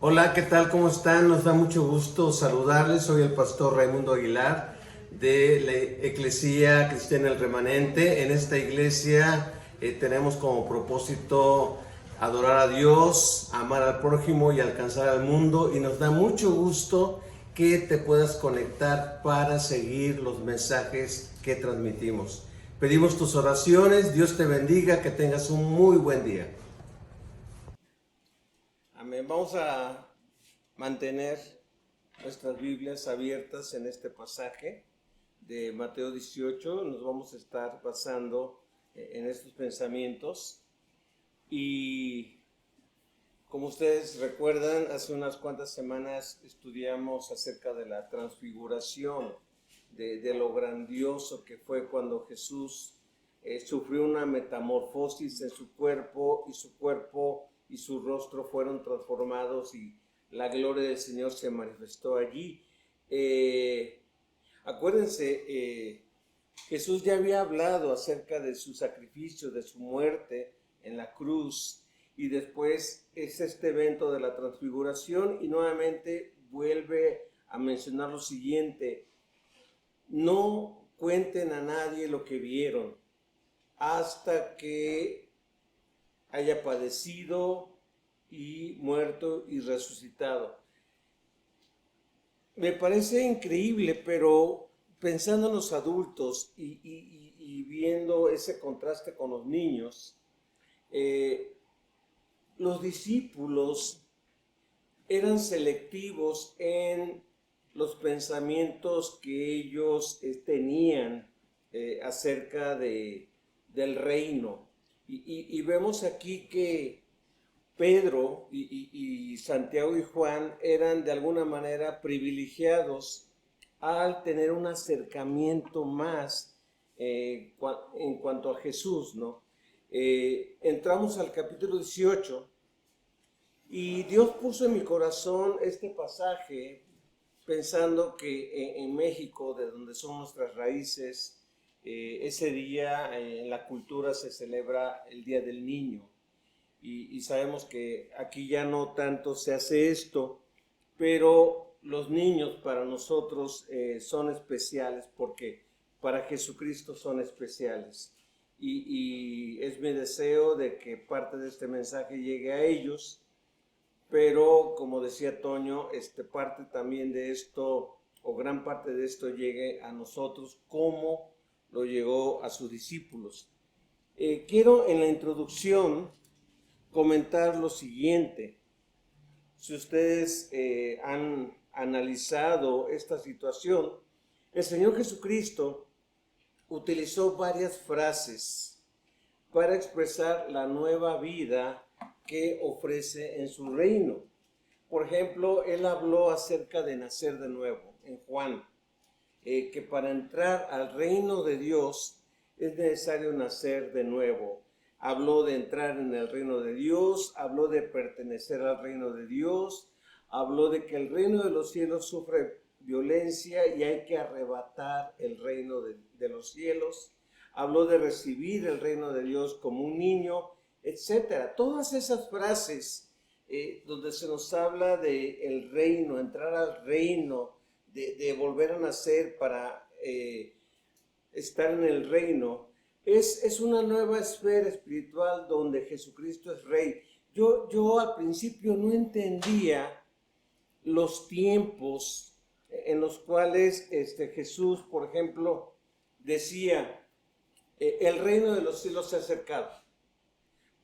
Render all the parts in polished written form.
Hola, ¿qué tal? ¿Cómo están? Nos da mucho gusto saludarles. Soy el pastor Raimundo Aguilar de la Eclesía Cristiana El Remanente. En esta iglesia tenemos como propósito adorar a Dios, amar al prójimo y alcanzar al mundo. Y nos da mucho gusto que te puedas conectar para seguir los mensajes que transmitimos. Pedimos tus oraciones. Dios te bendiga. Que tengas un muy buen día. Amén. Vamos a mantener nuestras Biblias abiertas en este pasaje de Mateo 18. Nos vamos a estar basando en estos pensamientos. Y como ustedes recuerdan, hace unas cuantas semanas estudiamos acerca de la transfiguración, de lo grandioso que fue cuando Jesús sufrió una metamorfosis en su cuerpo y su rostro fueron transformados y la gloria del Señor se manifestó allí. Acuérdense, Jesús ya había hablado acerca de su sacrificio, de su muerte en la cruz, y después es este evento de la transfiguración y nuevamente vuelve a mencionar lo siguiente: no cuenten a nadie lo que vieron hasta que haya padecido y muerto y resucitado. Me parece increíble, pero pensando en los adultos y viendo ese contraste con los niños, los discípulos eran selectivos en los pensamientos que ellos tenían acerca del reino. Y vemos aquí que Pedro y Santiago y Juan eran de alguna manera privilegiados al tener un acercamiento más en cuanto a Jesús, ¿no? Entramos al capítulo 18 y Dios puso en mi corazón este pasaje pensando que en México, de donde son nuestras raíces, ese día en la cultura se celebra el Día del Niño. Y sabemos que aquí ya no tanto se hace esto, pero los niños para nosotros son especiales porque para Jesucristo son especiales. Y es mi deseo de que parte de este mensaje llegue a ellos, pero como decía Toño, parte también de esto, o gran parte de esto, llegue a nosotros como lo llegó a sus discípulos. Quiero en la introducción comentar lo siguiente. Si ustedes han analizado esta situación, el Señor Jesucristo utilizó varias frases para expresar la nueva vida que ofrece en su reino. Por ejemplo, Él habló acerca de nacer de nuevo en Juan, que para entrar al reino de Dios es necesario nacer de nuevo. Habló de entrar en el reino de Dios, habló de pertenecer al reino de Dios, habló de que el reino de los cielos sufre violencia y hay que arrebatar el reino de los cielos. Habló de recibir el reino de Dios como un niño, etcétera. Todas esas frases donde se nos habla de el reino, entrar al reino, de volver a nacer para estar en el reino, es una nueva esfera espiritual donde Jesucristo es Rey. Yo al principio no entendía los tiempos en los cuales Jesús, por ejemplo, decía, el reino de los cielos se ha acercado.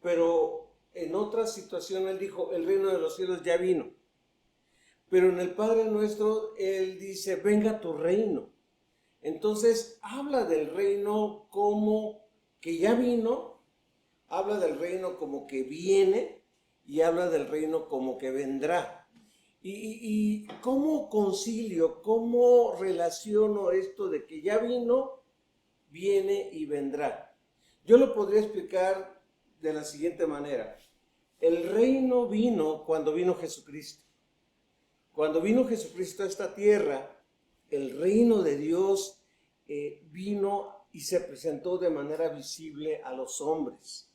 Pero en otra situación Él dijo, el reino de los cielos ya vino. Pero en el Padre Nuestro Él dice, venga tu reino. Entonces habla del reino como que ya vino, habla del reino como que viene y habla del reino como que vendrá. Y ¿cómo concilio, cómo relaciono esto de que ya vino, viene y vendrá? Yo lo podría explicar de la siguiente manera. El reino vino cuando vino Jesucristo. Cuando vino Jesucristo a esta tierra, el reino de Dios vino y se presentó de manera visible a los hombres.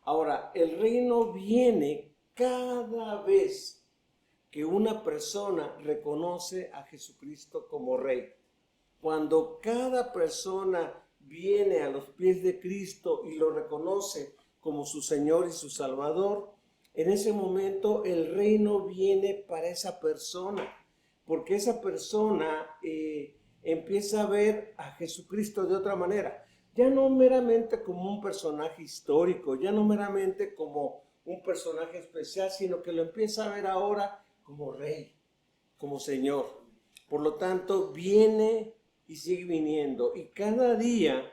Ahora, el reino viene cada vez que una persona reconoce a Jesucristo como Rey. Cuando cada persona viene a los pies de Cristo y lo reconoce como su Señor y su Salvador, en ese momento el reino viene para esa persona, porque esa persona empieza a ver a Jesucristo de otra manera, ya no meramente como un personaje histórico, ya no meramente como un personaje especial, sino que lo empieza a ver ahora como Rey, como Señor. Por lo tanto, viene y sigue viniendo, y cada día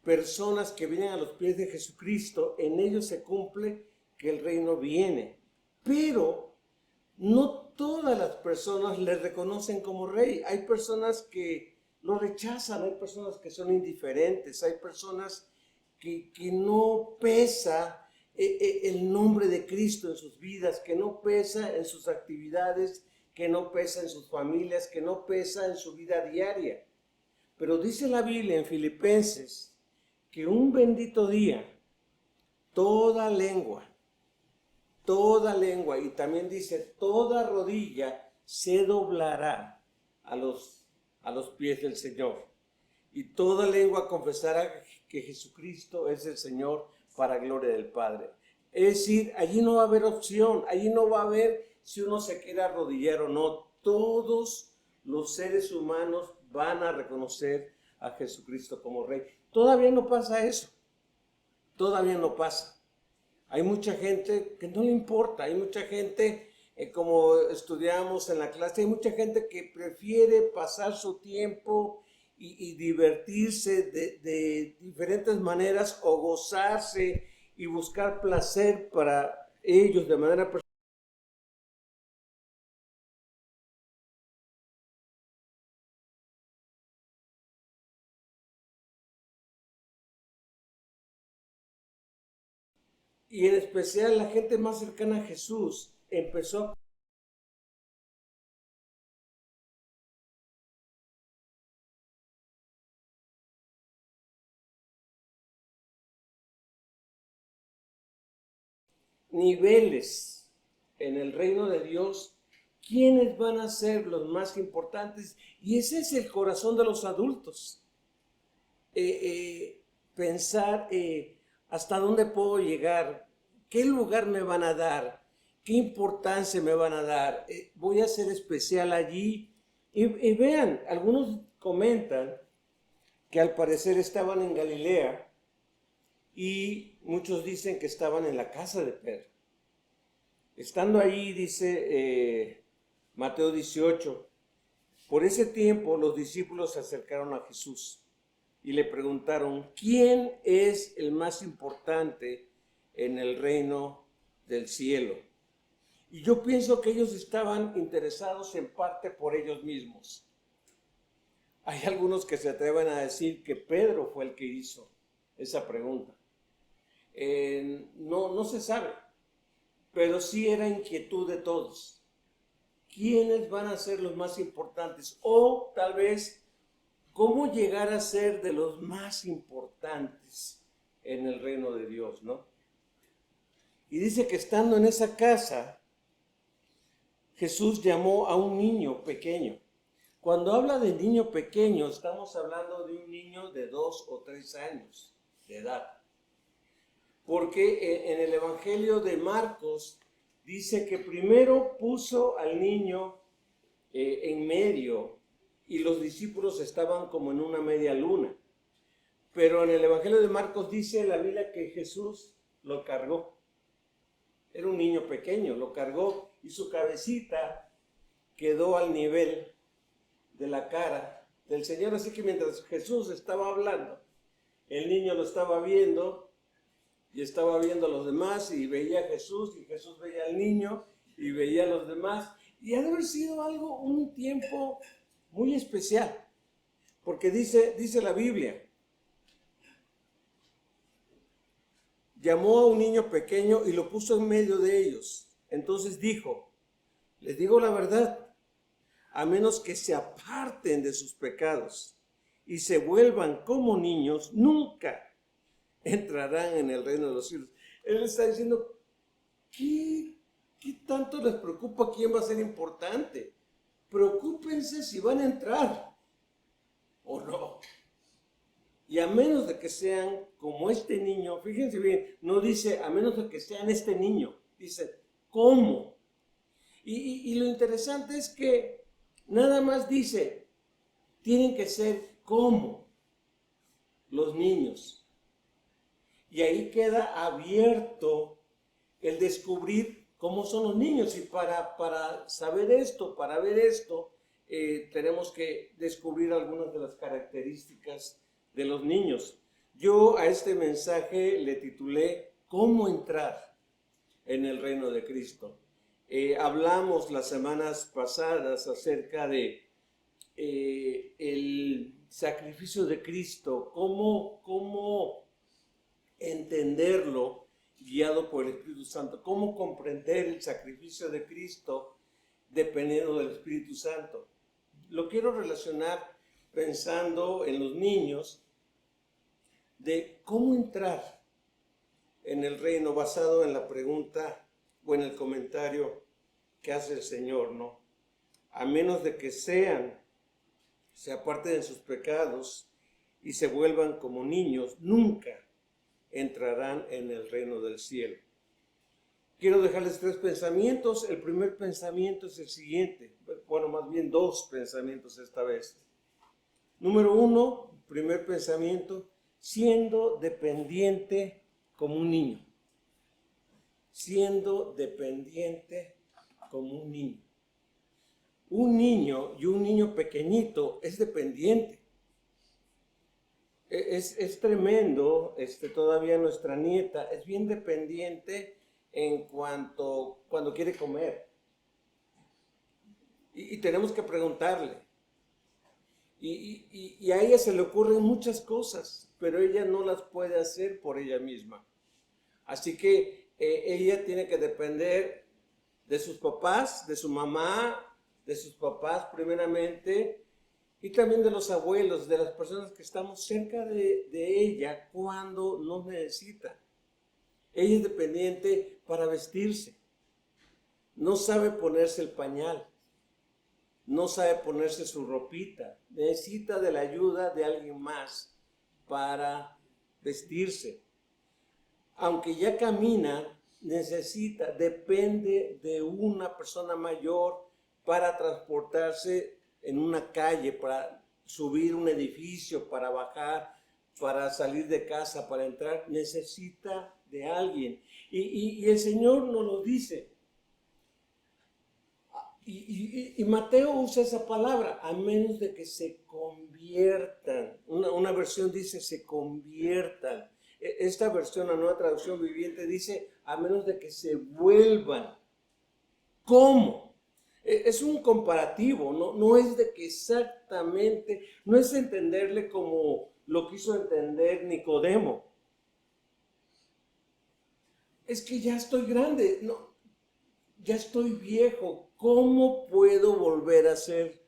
personas que vienen a los pies de Jesucristo, en ellos se cumple que el reino viene. Pero no todas las personas le reconocen como Rey. Hay personas que lo rechazan, hay personas que son indiferentes, hay personas que no pesa el nombre de Cristo en sus vidas, que no pesa en sus actividades, que no pesa en sus familias, que no pesa en su vida diaria. Pero dice la Biblia en Filipenses que un bendito día, toda lengua, y también dice, toda rodilla se doblará a los pies del Señor. Y toda lengua confesará que Jesucristo es el Señor para gloria del Padre. Es decir, allí no va a haber opción, allí no va a haber si uno se quiere arrodillar o no. Todos los seres humanos van a reconocer a Jesucristo como Rey. Todavía no pasa eso, todavía no pasa. Hay mucha gente que no le importa, hay mucha gente, como estudiamos en la clase, hay mucha gente que prefiere pasar su tiempo y divertirse de diferentes maneras o gozarse y buscar placer para ellos de manera personal. Y en especial la gente más cercana a Jesús empezó a niveles en el reino de Dios. ¿Quiénes van a ser los más importantes? Y ese es el corazón de los adultos. Pensar hasta dónde puedo llegar, qué lugar me van a dar, qué importancia me van a dar, voy a ser especial allí. Y vean, algunos comentan que al parecer estaban en Galilea y muchos dicen que estaban en la casa de Pedro. Estando allí, dice Mateo 18, por ese tiempo los discípulos se acercaron a Jesús y le preguntaron, ¿quién es el más importante en el reino del cielo? Y yo pienso que ellos estaban interesados en parte por ellos mismos. Hay algunos que se atreven a decir que Pedro fue el que hizo esa pregunta. No se sabe, pero sí era inquietud de todos. ¿Quiénes van a ser los más importantes? O tal vez, ¿cómo llegar a ser de los más importantes en el reino de Dios, no? Y dice que estando en esa casa, Jesús llamó a un niño pequeño. Cuando habla de niño pequeño, estamos hablando de un niño de 2 o 3 años de edad. Porque en el Evangelio de Marcos dice que primero puso al niño en medio y los discípulos estaban como en una media luna. Pero en el Evangelio de Marcos dice la Biblia que Jesús lo cargó. Era un niño pequeño, lo cargó y su cabecita quedó al nivel de la cara del Señor. Así que mientras Jesús estaba hablando, el niño lo estaba viendo y estaba viendo a los demás y veía a Jesús y Jesús veía al niño y veía a los demás. Y ha de haber sido un tiempo muy especial, porque dice la Biblia, llamó a un niño pequeño y lo puso en medio de ellos. Entonces dijo, les digo la verdad, a menos que se aparten de sus pecados y se vuelvan como niños, nunca entrarán en el reino de los cielos. Él está diciendo, ¿qué ¿Qué tanto les preocupa quién va a ser importante? Preocúpense si van a entrar o no. Y a menos de que sean como este niño, fíjense bien, no dice a menos de que sean este niño, dice ¿cómo? Y lo interesante es que nada más dice, tienen que ser como los niños. Y ahí queda abierto el descubrir cómo son los niños. Y para saber esto, para ver esto, tenemos que descubrir algunas de las características de los niños. Yo a este mensaje le titulé ¿Cómo entrar en el reino de Cristo? Hablamos las semanas pasadas acerca de el sacrificio de Cristo, cómo entenderlo guiado por el Espíritu Santo, cómo comprender el sacrificio de Cristo dependiendo del Espíritu Santo. Lo quiero relacionar pensando en los niños, de cómo entrar en el reino basado en la pregunta o en el comentario que hace el Señor, ¿no? A menos de que se aparten de sus pecados y se vuelvan como niños, nunca entrarán en el reino del cielo. Quiero dejarles 3 pensamientos. El primer pensamiento es el siguiente, bueno, más bien 2 pensamientos esta vez. Número 1, primer pensamiento, siendo dependiente como un niño. Siendo dependiente como un niño. Un niño y un niño pequeñito es dependiente. Es tremendo, todavía nuestra nieta es bien dependiente en cuando quiere comer. Y tenemos que preguntarle. Y a ella se le ocurren muchas cosas, pero ella no las puede hacer por ella misma. Así que ella tiene que depender de sus papás, de su mamá, de sus papás primeramente, y también de los abuelos, de las personas que estamos cerca de ella cuando nos necesita. Ella es dependiente para vestirse. No sabe ponerse el pañal. No sabe ponerse su ropita. Necesita de la ayuda de alguien más para vestirse. Aunque ya camina, depende de una persona mayor para transportarse en una calle, para subir un edificio, para bajar, para salir de casa, para entrar. Necesita de alguien. Y el Señor nos lo dice. Y Mateo usa esa palabra, a menos de que se conviertan. Una versión dice se conviertan. Esta versión, la Nueva Traducción Viviente, dice a menos de que se vuelvan. ¿Cómo? Es un comparativo, no es de que exactamente, no es entenderle como lo quiso entender Nicodemo. Es que ya estoy grande, no, ya estoy viejo. ¿Cómo puedo volver a ser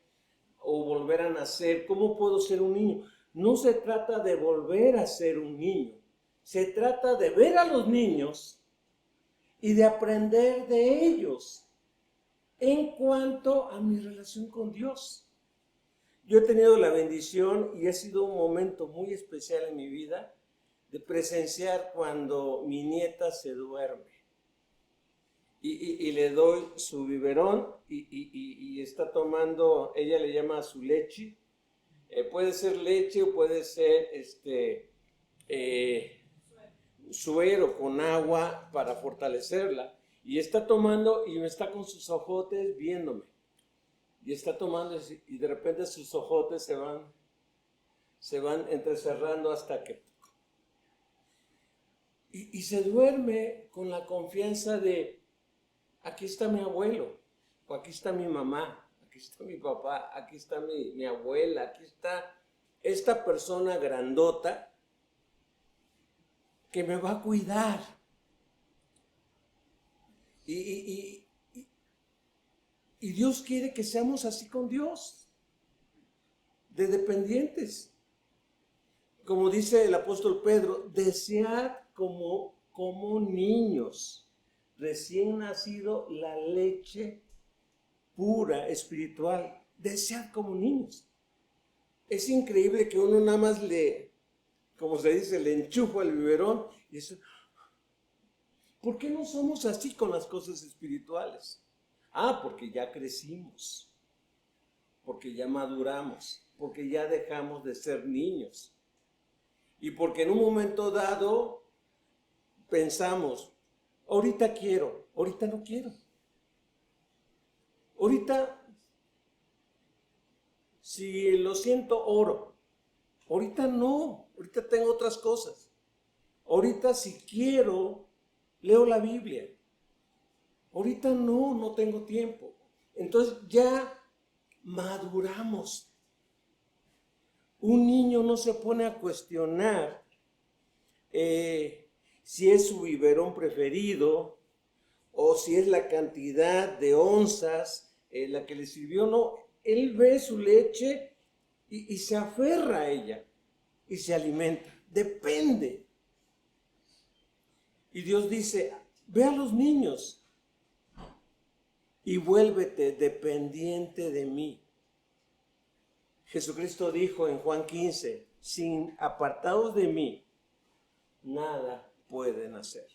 o volver a nacer? ¿Cómo puedo ser un niño? No se trata de volver a ser un niño. Se trata de ver a los niños y de aprender de ellos en cuanto a mi relación con Dios. Yo he tenido la bendición y ha sido un momento muy especial en mi vida de presenciar cuando mi nieta se duerme. Y le doy su biberón y está tomando, ella le llama su leche. Puede ser leche o puede ser suero con agua para fortalecerla. Y está tomando y está con sus ojotes viéndome. Y está tomando y de repente sus ojotes se van entrecerrando hasta que... Y se duerme con la confianza de, aquí está mi abuelo, o aquí está mi mamá, aquí está mi papá, aquí está mi abuela, aquí está esta persona grandota que me va a cuidar. Y Dios quiere que seamos así con Dios, de dependientes. Como dice el apóstol Pedro, desead como niños recién nacido la leche pura, espiritual. Desead como niños. Es increíble que uno nada más como se dice, le enchufa el biberón y eso. ¿Por qué no somos así con las cosas espirituales? Porque ya crecimos, porque ya maduramos, porque ya dejamos de ser niños. Y porque en un momento dado pensamos, ahorita quiero, ahorita no quiero. Ahorita, si lo siento, oro. Ahorita no, ahorita tengo otras cosas. Ahorita si quiero, leo la Biblia. Ahorita no tengo tiempo. Entonces ya maduramos. Un niño no se pone a cuestionar si es su biberón preferido o si es la cantidad de onzas la que le sirvió. No, él ve su leche y se aferra a ella y se alimenta. Depende. Y Dios dice, ve a los niños y vuélvete dependiente de mí. Jesucristo dijo en Juan 15, sin apartados de mí, nada pueden hacer.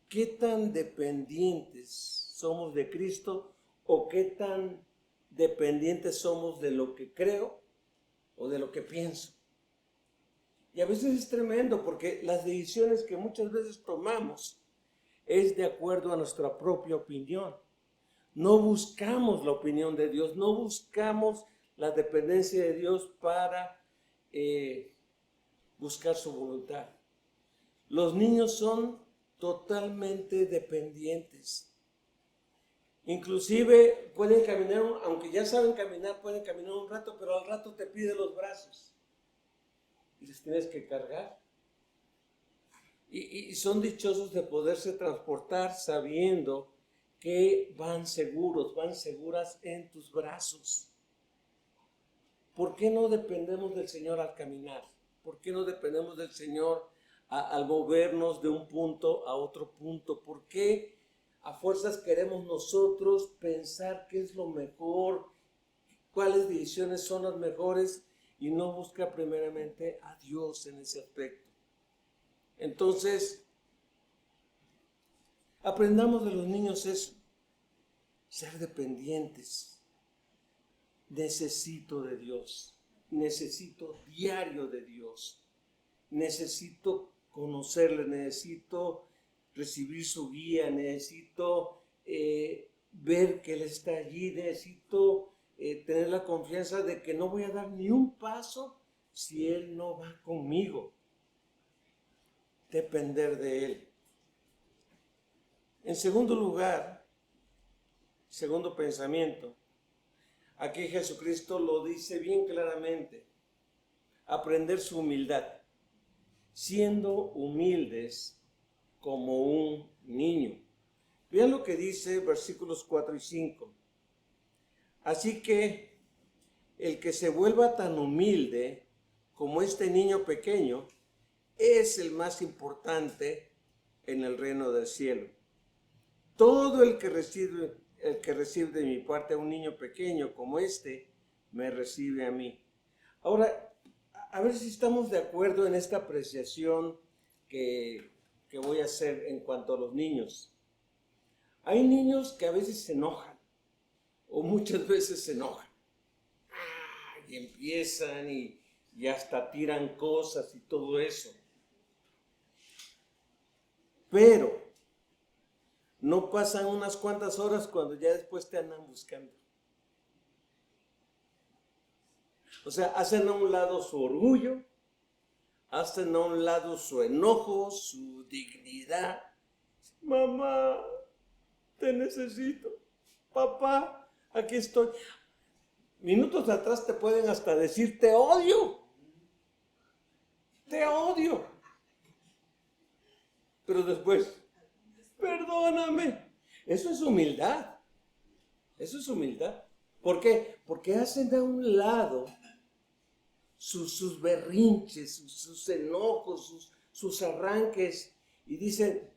¿Qué tan dependientes somos de Cristo o qué tan dependientes somos de lo que creo o de lo que pienso? Y a veces es tremendo porque las decisiones que muchas veces tomamos es de acuerdo a nuestra propia opinión. No buscamos la opinión de Dios, no buscamos la dependencia de Dios para buscar su voluntad. Los niños son totalmente dependientes. Inclusive pueden caminar, aunque ya saben caminar, pueden caminar un rato, pero al rato te pide los brazos y les tienes que cargar. Y son dichosos de poderse transportar sabiendo que van seguros, van seguras en tus brazos. ¿Por qué no dependemos del Señor al caminar? ¿Por qué no dependemos del Señor al movernos de un punto a otro punto? ¿Por qué a fuerzas queremos nosotros pensar qué es lo mejor, cuáles decisiones son las mejores y no buscar primeramente a Dios en ese aspecto? Entonces, aprendamos de los niños eso, ser dependientes. Necesito de Dios, necesito diario de Dios, necesito conocerle, necesito recibir su guía, necesito ver que Él está allí, necesito tener la confianza de que no voy a dar ni un paso si Él no va conmigo. Depender de Él. En segundo lugar, segundo pensamiento, aquí Jesucristo lo dice bien claramente, aprender su humildad, siendo humildes como un niño. Vean lo que dice versículos 4 y 5. Así que el que se vuelva tan humilde como este niño pequeño es el más importante en el reino del cielo. Todo el que recibe de mi parte a un niño pequeño como este, me recibe a mí. Ahora, a ver si estamos de acuerdo en esta apreciación que voy a hacer en cuanto a los niños. Hay niños que a veces se enojan, o muchas veces se enojan, y empiezan y hasta tiran cosas y todo eso. Pero no pasan unas cuantas horas cuando ya después te andan buscando. O sea, hacen a un lado su orgullo, hacen a un lado su enojo, su dignidad. Mamá, te necesito. Papá, aquí estoy. Minutos atrás te pueden hasta decir, te odio. Te odio. Pero después, perdóname. Eso es humildad. Eso es humildad. ¿Por qué? Porque hacen a un lado sus berrinches, sus enojos, sus arranques y dicen,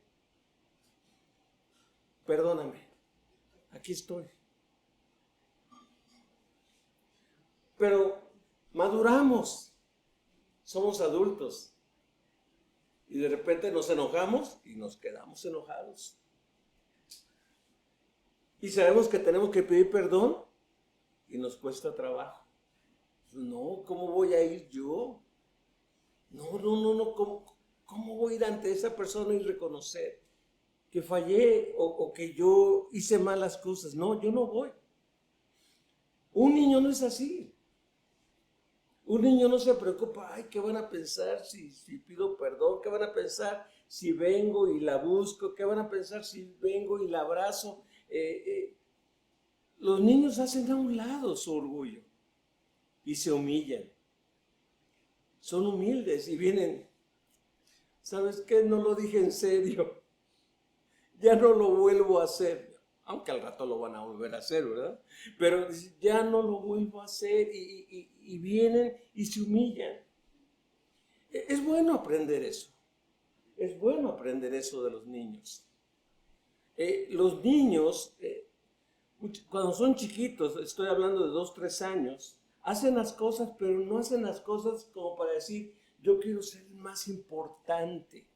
perdóname, aquí estoy. Pero maduramos, somos adultos y de repente nos enojamos y nos quedamos enojados. Y sabemos que tenemos que pedir perdón y nos cuesta trabajo. No, ¿cómo voy a ir yo? No, ¿cómo voy a ir ante esa persona y reconocer que fallé o que yo hice malas cosas? No, yo no voy. Un niño no es así. Un niño no se preocupa, ay, ¿qué van a pensar si pido perdón? ¿Qué van a pensar si vengo y la busco? ¿Qué van a pensar si vengo y la abrazo? Los niños hacen a un lado su orgullo y se humillan. Son humildes y vienen, ¿sabes qué? No lo dije en serio. Ya no lo vuelvo a hacer. Aunque al rato lo van a volver a hacer, ¿verdad? Pero ya no lo vuelvo a hacer y vienen y se humillan. Es bueno aprender eso. Es bueno aprender eso de los niños. Los niños, cuando son chiquitos, estoy hablando de 2, 3 años, hacen las cosas, pero no hacen las cosas como para decir, yo quiero ser el más importante,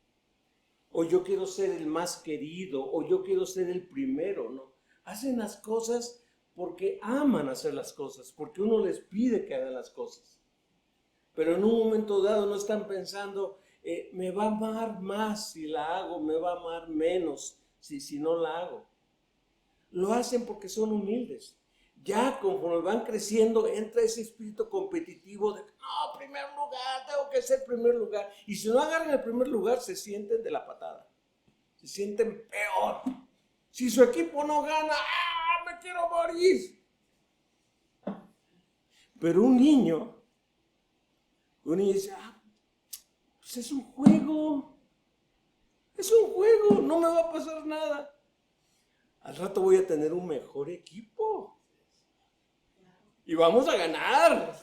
o yo quiero ser el más querido, o yo quiero ser el primero, ¿no? Hacen las cosas porque aman hacer las cosas, porque uno les pide que hagan las cosas. Pero en un momento dado no están pensando, me va a amar más si la hago, me va a amar menos si no la hago. Lo hacen porque son humildes. Ya conforme van creciendo, entra ese espíritu competitivo de, no, primer lugar, tengo que ser primer lugar. Y si no agarran el primer lugar, se sienten de la patada. Se sienten peor. Si su equipo no gana, ¡ah, me quiero morir! Pero un niño dice, pues es un juego. Es un juego, no me va a pasar nada. Al rato voy a tener un mejor equipo. Y vamos a ganar.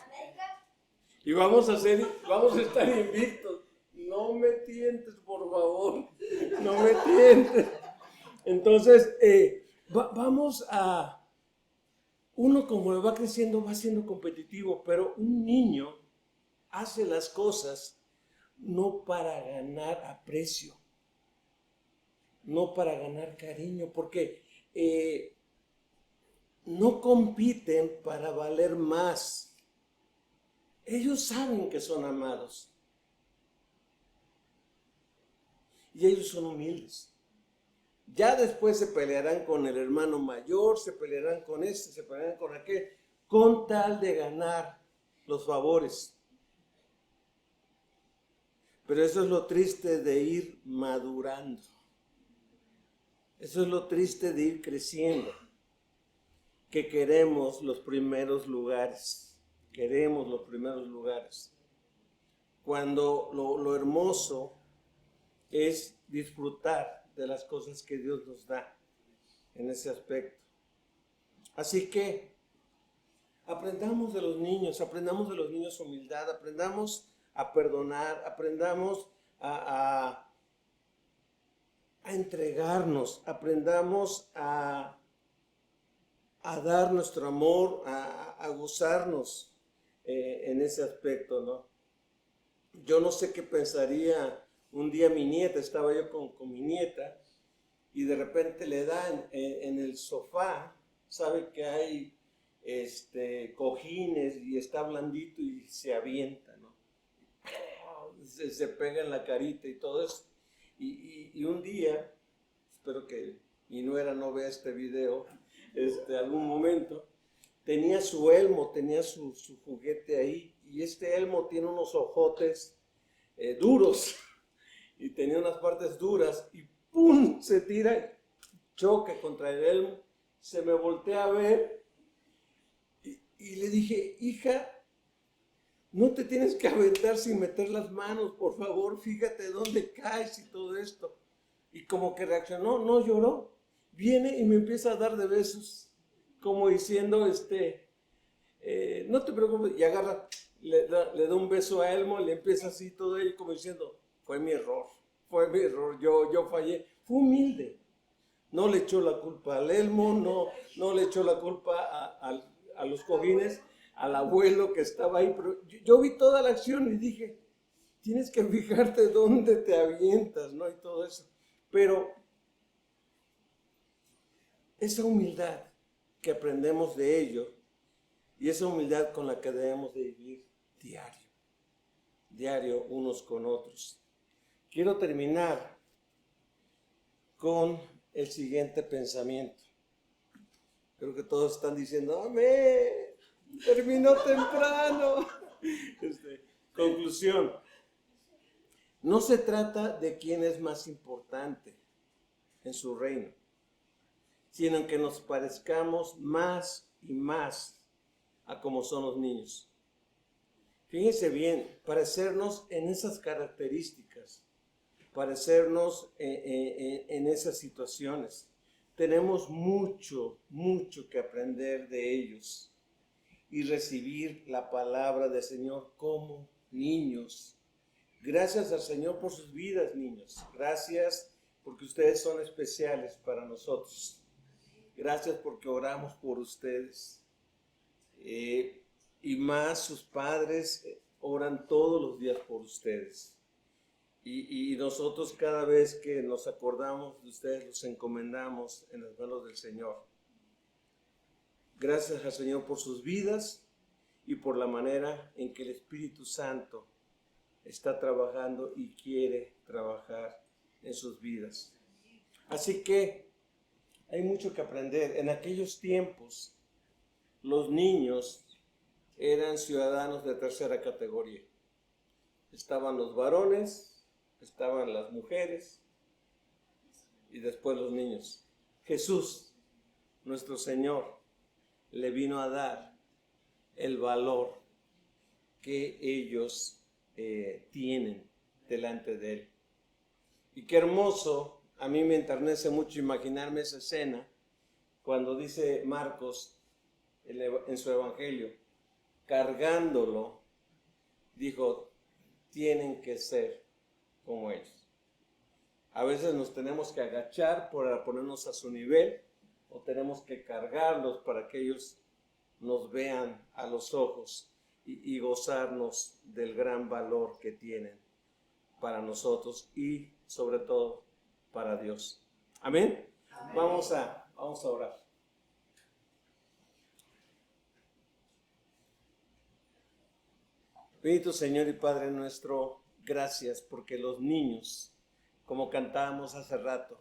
Y vamos a estar invictos. No me tientes, por favor. No me tientes. Entonces, uno como va creciendo va siendo competitivo, pero un niño hace las cosas no para ganar aprecio, no para ganar cariño, porque no compiten para valer más. Ellos saben que son amados. Y ellos son humildes. Ya después se pelearán con el hermano mayor, se pelearán con este, se pelearán con aquel, con tal de ganar los favores. Pero eso es lo triste de ir madurando. Eso es lo triste de ir creciendo. Que queremos los primeros lugares. Queremos los primeros lugares. Cuando lo hermoso es disfrutar de las cosas que Dios nos da en ese aspecto. Así que aprendamos de los niños humildad, aprendamos a perdonar, aprendamos a entregarnos, aprendamos a dar nuestro amor, a gozarnos en ese aspecto, ¿no? Yo no sé qué pensaría un día mi nieta, estaba yo con mi nieta y de repente le dan en el sofá, sabe que hay cojines y está blandito y se avienta, ¿no? Se pega en la carita y todo eso. Y un día, espero que mi nuera no vea este video, algún momento, tenía su elmo, tenía su juguete ahí, y este elmo tiene unos ojotes duros, y tenía unas partes duras, y ¡pum! Se tira, choque contra el elmo, se me voltea a ver, y le dije, hija, no te tienes que aventar sin meter las manos, por favor, fíjate dónde caes y todo esto. Y como que reaccionó, no lloró, viene y me empieza a dar de besos, como diciendo, no te preocupes, y agarra, le da un beso a Elmo, le empieza así todo ello, como diciendo, fue mi error, yo fallé. Fue humilde, No le echó la culpa al elmo, no le echó la culpa a los cojines, al abuelo que estaba ahí. Pero yo vi toda la acción y dije, tienes que fijarte dónde te avientas, ¿no? Y todo eso. Pero esa humildad que aprendemos de ello y esa humildad con la que debemos de vivir diario unos con otros. Quiero terminar con el siguiente pensamiento. Creo que todos están diciendo, amén, terminó temprano. Conclusión. No se trata de quién es más importante en su reino, sino en que nos parezcamos más y más a como son los niños. Fíjense bien, parecernos en esas características, parecernos en esas situaciones. Tenemos mucho que aprender de ellos y recibir la palabra del Señor como niños. Gracias al Señor por sus vidas, niños. Gracias porque ustedes son especiales para nosotros. Gracias porque oramos por ustedes. Y más sus padres oran todos los días por ustedes. Y nosotros cada vez que nos acordamos de ustedes los encomendamos en las manos del Señor. Gracias al Señor por sus vidas y por la manera en que el Espíritu Santo está trabajando y quiere trabajar en sus vidas. Así que hay mucho que aprender. En aquellos tiempos, los niños eran ciudadanos de tercera categoría. Estaban los varones, estaban las mujeres y después los niños. Jesús, nuestro Señor, le vino a dar el valor que ellos tienen delante de Él. Y qué hermoso, a mí me enternece mucho imaginarme esa escena cuando dice Marcos en su evangelio, cargándolo, dijo, tienen que ser como ellos. A veces nos tenemos que agachar para ponernos a su nivel o tenemos que cargarlos para que ellos nos vean a los ojos y gozarnos del gran valor que tienen para nosotros y sobre todo para Dios. Amén. Amén. Vamos a orar. Bendito Señor y Padre nuestro, gracias porque los niños, como cantábamos hace rato,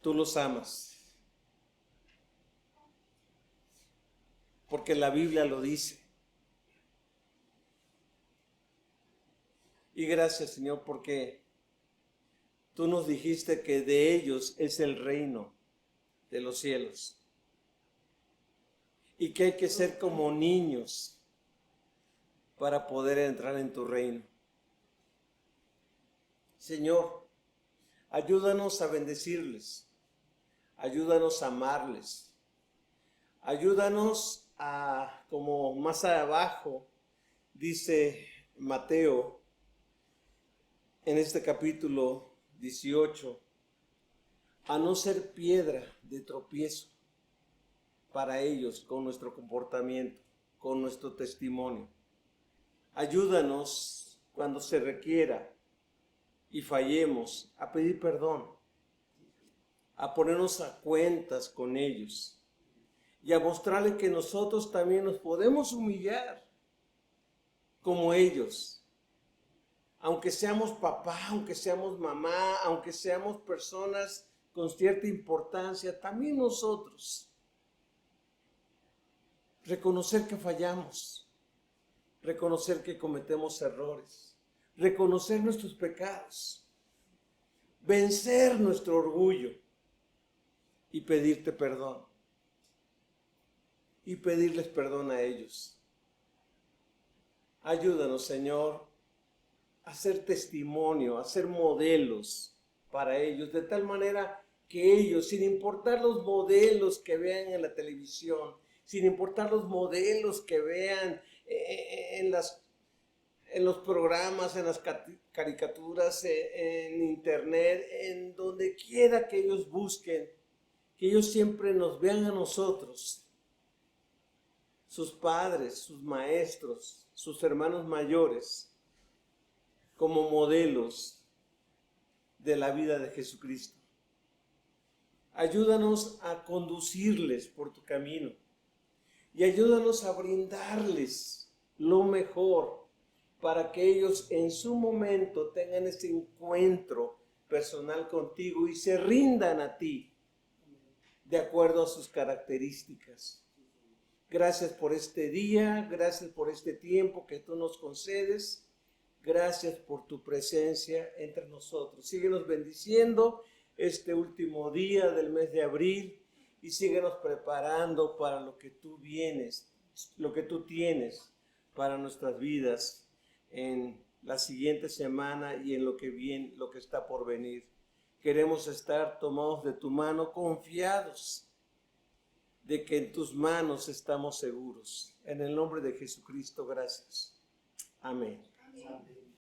tú los amas. Porque la Biblia lo dice. Y gracias, Señor, porque tú nos dijiste que de ellos es el reino de los cielos. Y que hay que ser como niños para poder entrar en tu reino. Señor, ayúdanos a bendecirles. Ayúdanos a amarles. Ayúdanos a, como más abajo dice Mateo, en este capítulo 18, a no ser piedra de tropiezo para ellos con nuestro comportamiento, con nuestro testimonio. Ayúdanos cuando se requiera y fallemos a pedir perdón, a ponernos a cuentas con ellos y a mostrarles que nosotros también nos podemos humillar como ellos. Aunque seamos papá, aunque seamos mamá, aunque seamos personas con cierta importancia, también nosotros reconocer que fallamos, reconocer que cometemos errores, reconocer nuestros pecados, vencer nuestro orgullo y pedirte perdón y pedirles perdón a ellos. Ayúdanos, Señor, a ser testimonio, a ser modelos para ellos, de tal manera que ellos, sin importar los modelos que vean en la televisión, sin importar los modelos que vean en las en los programas, en las caricaturas, en internet, en donde quiera que ellos busquen, que ellos siempre nos vean a nosotros, sus padres, sus maestros, sus hermanos mayores, como modelos de la vida de Jesucristo. Ayúdanos a conducirles por tu camino y ayúdanos a brindarles lo mejor para que ellos en su momento tengan ese encuentro personal contigo y se rindan a ti de acuerdo a sus características. Gracias por este día, gracias por este tiempo que tú nos concedes, gracias por tu presencia entre nosotros. Síguenos bendiciendo este último día del mes de abril y síguenos preparando para lo que tú vienes, lo que tú tienes para nuestras vidas en la siguiente semana y en lo que está por venir. Queremos estar tomados de tu mano, confiados de que en tus manos estamos seguros. En el nombre de Jesucristo, gracias. Amén. Amén.